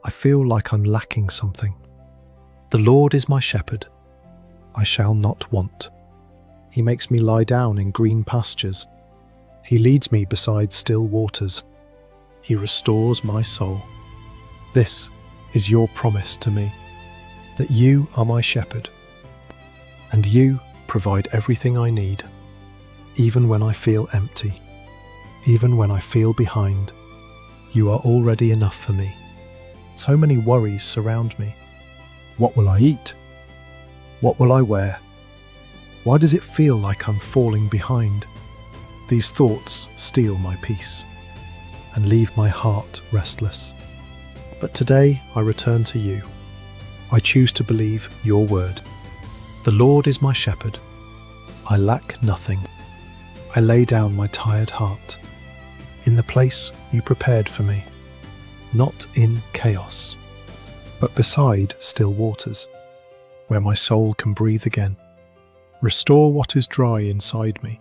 I feel like I'm lacking something. The Lord is my shepherd. I shall not want. He makes me lie down in green pastures. He leads me beside still waters. He restores my soul. This is your promise to me, that you are my shepherd, and you provide everything I need, even when I feel empty, even when I feel behind. You are already enough for me. So many worries surround me. What will I eat? What will I wear? Why does it feel like I'm falling behind? These thoughts steal my peace and leave my heart restless. But today I return to you. I choose to believe your word. The Lord is my shepherd. I lack nothing. I lay down my tired heart in the place you prepared for me, not in chaos, but beside still waters, where my soul can breathe again. Restore what is dry inside me.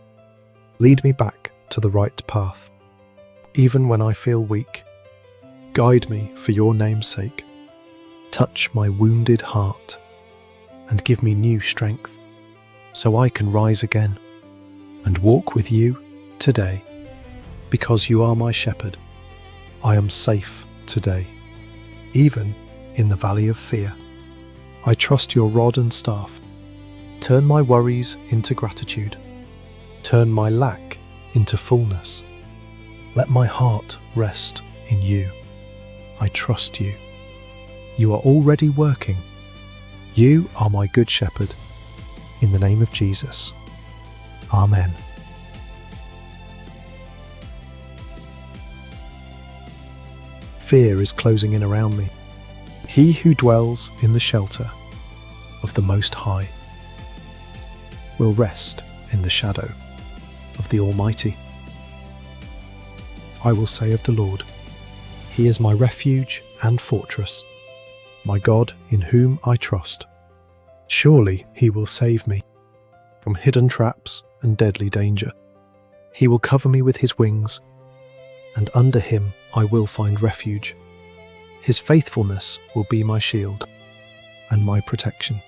Lead me back to the right path. Even when I feel weak, guide me for your name's sake. Touch my wounded heart and give me new strength so I can rise again and walk with you today. Because you are my shepherd, I am safe today, even in the valley of fear. I trust your rod and staff. Turn my worries into gratitude. Turn my lack into fullness. Let my heart rest in you. I trust you. You are already working. You are my good shepherd. In the name of Jesus. Amen. Fear is closing in around me. He who dwells in the shelter of the Most High will rest in the shadow of the Almighty. I will say of the Lord, He is my refuge and fortress, my God in whom I trust. Surely He will save me from hidden traps and deadly danger. He will cover me with His wings, and under Him I will find refuge. His faithfulness will be my shield and my protection.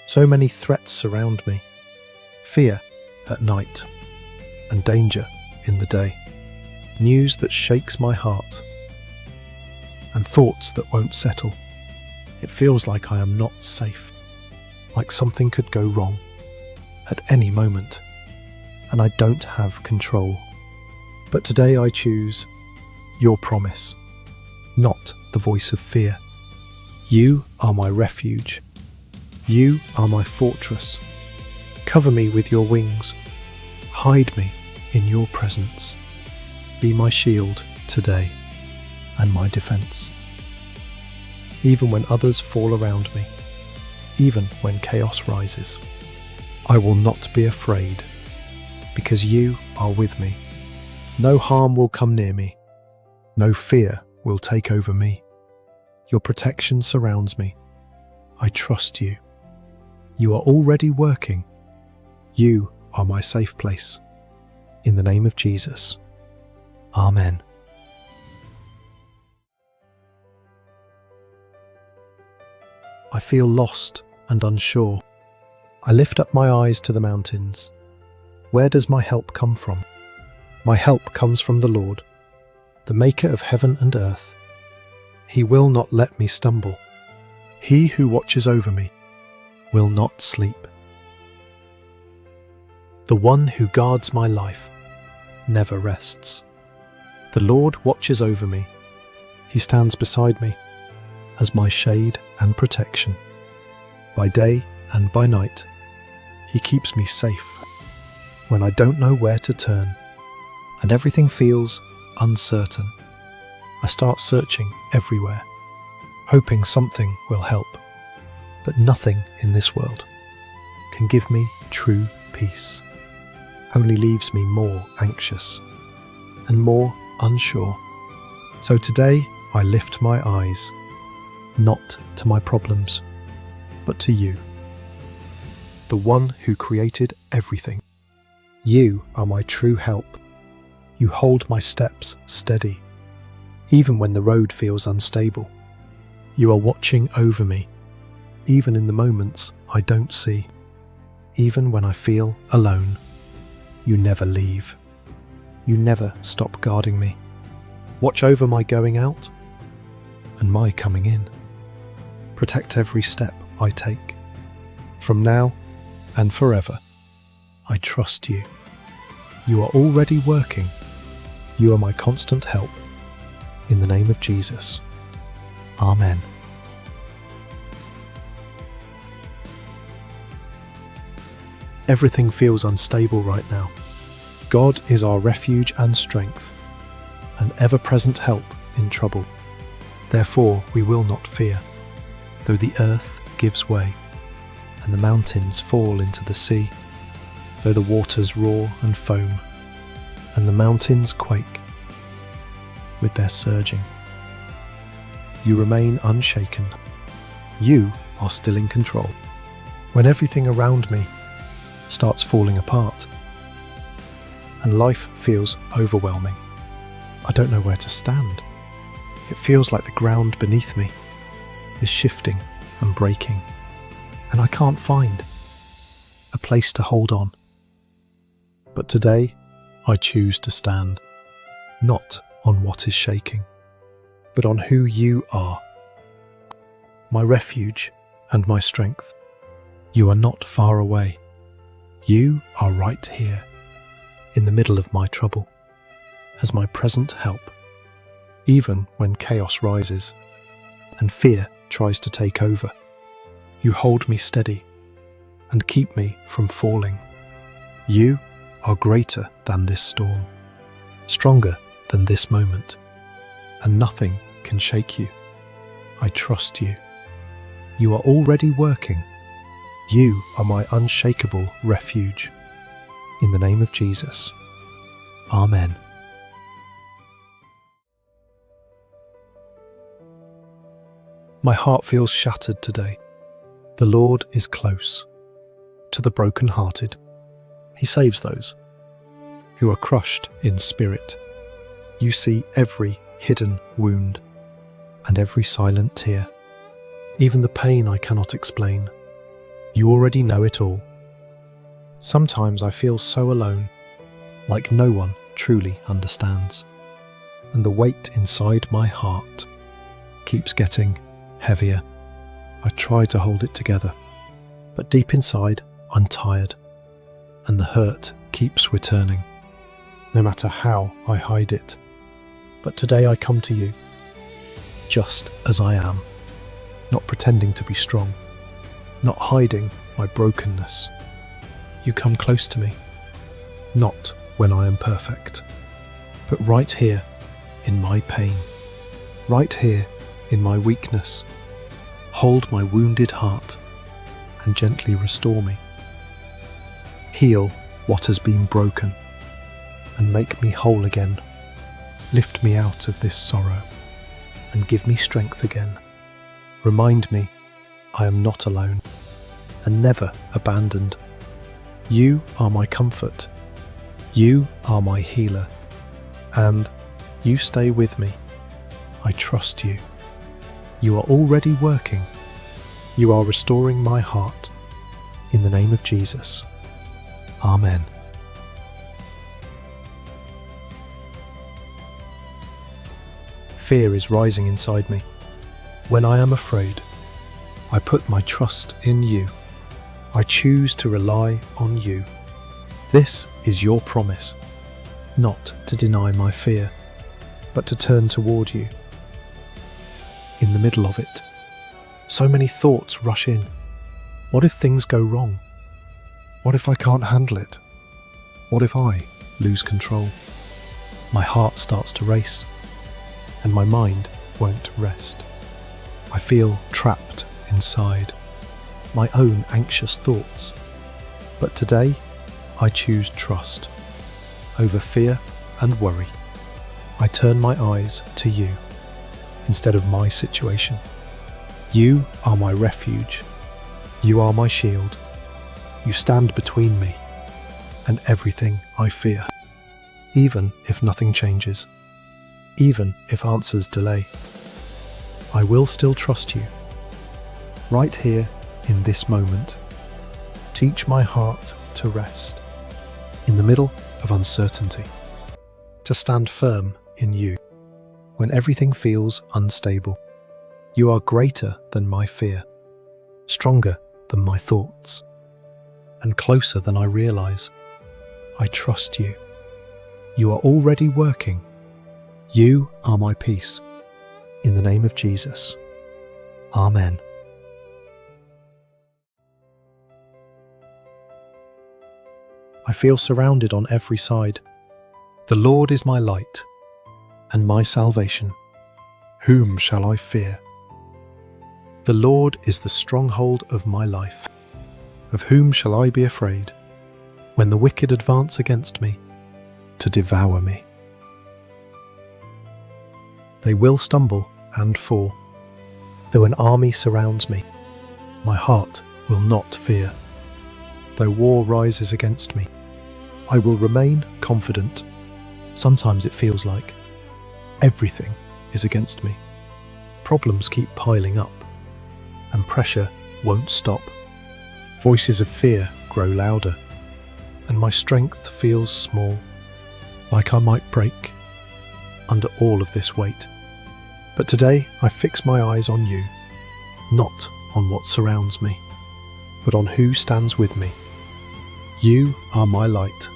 So many threats surround me, fear at night and danger in the day, news that shakes my heart and thoughts that won't settle. It feels like I am not safe, like something could go wrong at any moment, and I don't have control. But today I choose your promise, not the voice of fear. You are my refuge. You are my fortress. Cover me with your wings. Hide me in your presence. Be my shield today and my defense. Even when others fall around me, even when chaos rises, I will not be afraid, because you are with me. No harm will come near me. No fear will take over me. Your protection surrounds me. I trust you. You are already working. You are my safe place. In the name of Jesus. Amen. I feel lost and unsure. I lift up my eyes to the mountains. Where does my help come from? My help comes from the Lord, the maker of heaven and earth. He will not let me stumble. He who watches over me will not sleep. The one who guards my life never rests. The Lord watches over me. He stands beside me as my shade and protection. By day and by night, He keeps me safe. When I don't know where to turn and everything feels uncertain, I start searching everywhere, hoping something will help. But nothing in this world can give me true peace, only leaves me more anxious and more unsure. So today I lift my eyes, not to my problems, but to you, the one who created everything. You are my true help. You hold my steps steady, even when the road feels unstable. You are watching over me, even in the moments I don't see. Even when I feel alone, you never leave. You never stop guarding me. Watch over my going out and my coming in. Protect every step I take. From now and forever, I trust you. You are already working. You are my constant help. In the name of Jesus. Amen. Everything feels unstable right now. God is our refuge and strength, an ever-present help in trouble. Therefore we will not fear, though the earth gives way, and the mountains fall into the sea, though the waters roar and foam, and the mountains quake with their surging. You remain unshaken. You are still in control. When everything around me starts falling apart, and life feels overwhelming, I don't know where to stand. It feels like the ground beneath me is shifting and breaking, and I can't find a place to hold on. But today, I choose to stand, not on what is shaking, but on who you are, my refuge and my strength. You are not far away. You are right here, in the middle of my trouble, as my present help, even when chaos rises and fear tries to take over. You hold me steady and keep me from falling. You are greater than this storm, stronger than this moment, and nothing can shake you. I trust you. You are already working. You are my unshakable refuge. In the name of Jesus. Amen. My heart feels shattered today. The Lord is close to the broken-hearted. He saves those who are crushed in spirit. You see every hidden wound and every silent tear, even the pain I cannot explain. You already know it all. Sometimes I feel so alone, like no one truly understands, and the weight inside my heart keeps getting heavier. I try to hold it together, but deep inside I'm tired, and the hurt keeps returning, no matter how I hide it. But today I come to you, just as I am, not pretending to be strong, not hiding my brokenness. You come close to me, not when I am perfect, but right here in my pain, right here in my weakness. Hold my wounded heart and gently restore me. Heal what has been broken and make me whole again. Lift me out of this sorrow and give me strength again. Remind me I am not alone and never abandoned. You are my comfort. You are my healer, and you stay with me. I trust you. You are already working. You are restoring my heart. In the name of Jesus. Amen. Fear is rising inside me. When I am afraid, I put my trust in you. I choose to rely on you. This is your promise, not to deny my fear, but to turn toward you. In the middle of it, so many thoughts rush in. What if things go wrong? What if I can't handle it? What if I lose control? My heart starts to race, and my mind won't rest. I feel trapped inside my own anxious thoughts. But today, I choose trust over fear and worry. I turn my eyes to you instead of my situation. You are my refuge. You are my shield. You stand between me and everything I fear. Even if nothing changes, even if answers delay, I will still trust you. Right here, in this moment, teach my heart to rest in the middle of uncertainty, to stand firm in you when everything feels unstable. You are greater than my fear, stronger than my thoughts, and closer than I realize. I trust you. You are already working. You are my peace. In the name of Jesus. Amen. I feel surrounded on every side. The Lord is my light and my salvation. Whom shall I fear? The Lord is the stronghold of my life. Of whom shall I be afraid? When the wicked advance against me to devour me. They will stumble and fall. Though an army surrounds me, my heart will not fear. Though war rises against me, I will remain confident. Sometimes it feels like everything is against me. Problems keep piling up, and pressure won't stop. Voices of fear grow louder, and my strength feels small, like I might break under all of this weight. But today I fix my eyes on you, not on what surrounds me, but on who stands with me. You are my light.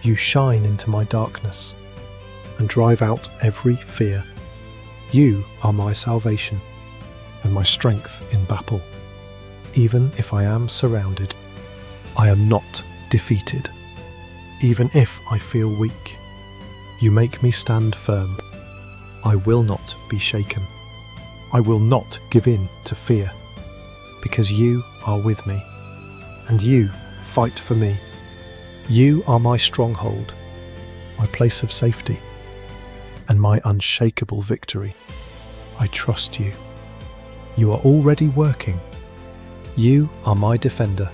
You shine into my darkness and drive out every fear. You are my salvation and my strength in battle. Even if I am surrounded, I am not defeated. Even if I feel weak, you make me stand firm. I will not be shaken. I will not give in to fear, because you are with me, and you fight for me. You are my stronghold, my place of safety, and my unshakable victory. I trust you. You are already working. You are my defender.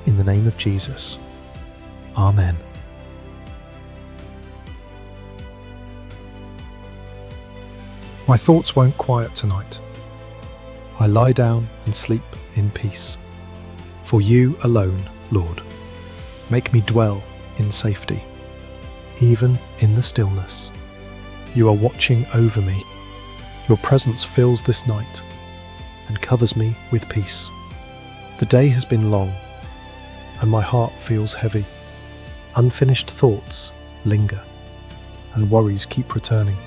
In the name of Jesus. Amen. My thoughts won't quiet tonight. I lie down and sleep in peace. For you alone, Lord, make me dwell in safety, even in the stillness. You are watching over me. Your presence fills this night and covers me with peace. The day has been long, and my heart feels heavy. Unfinished thoughts linger, and worries keep returning.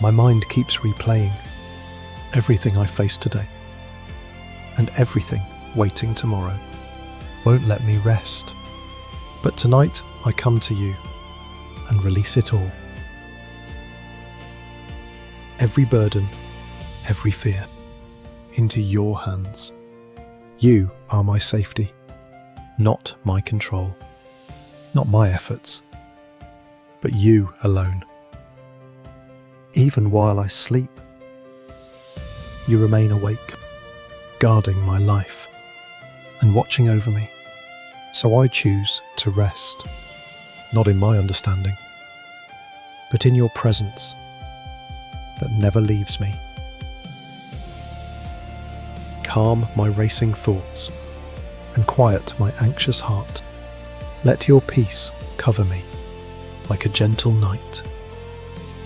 My mind keeps replaying everything I face today, and everything waiting tomorrow won't let me rest. But tonight I come to you and release it all. Every burden, every fear, into your hands. You are my safety, not my control, not my efforts, but you alone. Even while I sleep, you remain awake, guarding my life and watching over me. So I choose to rest, not in my understanding, but in your presence that never leaves me. Calm my racing thoughts and quiet my anxious heart. Let your peace cover me like a gentle night.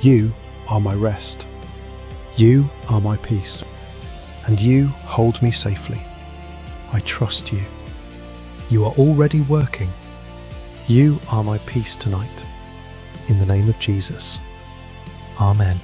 You are my rest. You are my peace, and you hold me safely. I trust you. You are already working. You are my peace tonight. In the name of Jesus. Amen.